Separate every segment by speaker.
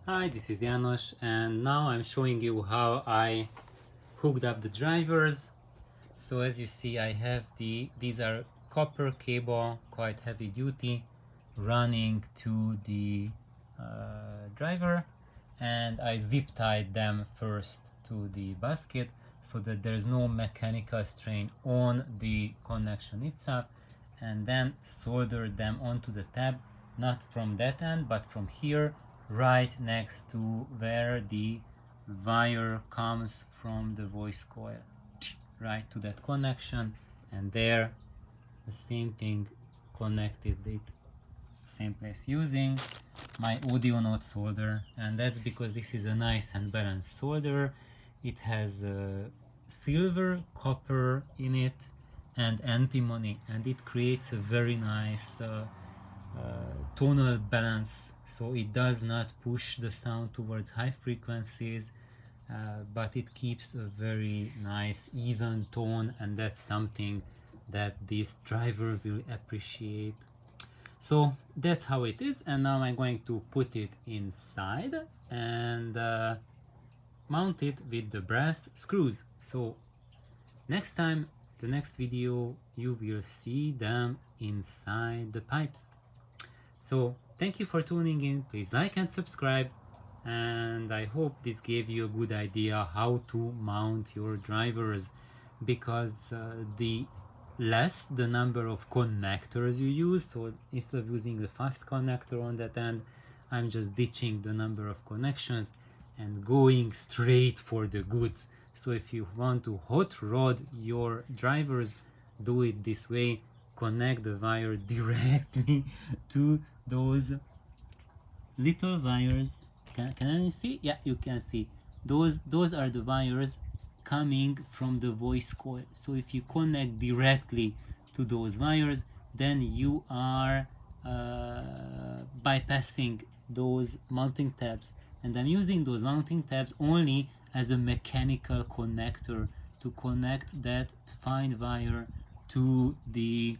Speaker 1: Hi, this is Janos, and now I'm showing you how I hooked up the drivers. So as you see, I have these are copper cable, quite heavy duty, running to the driver, and I zip tied them first to the basket so that there's no mechanical strain on the connection itself, and then solder them onto the tab, not from that end but from here, right next to where the wire comes from the voice coil, right to that connection, and there the same thing, connected it same place using my audio node solder. And that's because this is a nice and balanced solder. It has silver, copper in it, and antimony, and it creates a very nice tonal balance, so it does not push the sound towards high frequencies, but it keeps a very nice even tone, and that's something that this driver will appreciate. So that's how it is, and now I'm going to put it inside and mount it with the brass screws. So next time, the next video, you will see them inside the pipes. So thank you for tuning in. Please like and subscribe, and I hope this gave you a good idea how to mount your drivers, because the less the number of connectors you use, so instead of using the fast connector on that end, I'm just ditching the number of connections and going straight for the goods. So if you want to hot rod your drivers, do it this way. Connect the wire directly to those little wires. Can you see? Yeah, you can see. Those are the wires coming from the voice coil. So if you connect directly to those wires, then you are bypassing those mounting tabs. And I'm using those mounting tabs only as a mechanical connector to connect that fine wire to the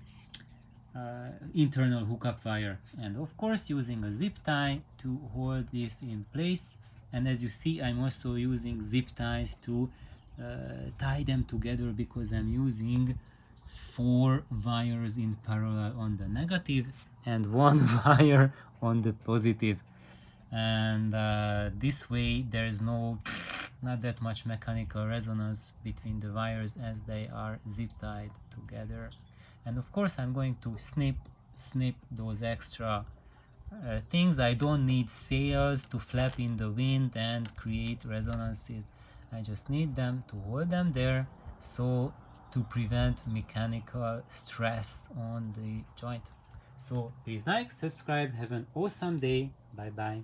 Speaker 1: internal hookup wire, and of course using a zip tie to hold this in place. And as you see, I'm also using zip ties to tie them together, because I'm using 4 wires in parallel on the negative and 1 wire on the positive, and this way there's not that much mechanical resonance between the wires as they are zip tied together. And of course I'm going to snip those extra things. I don't need sails to flap in the wind and create resonances. I just need them to hold them there, so to prevent mechanical stress on the joint. So please like, subscribe, have an awesome day. Bye bye.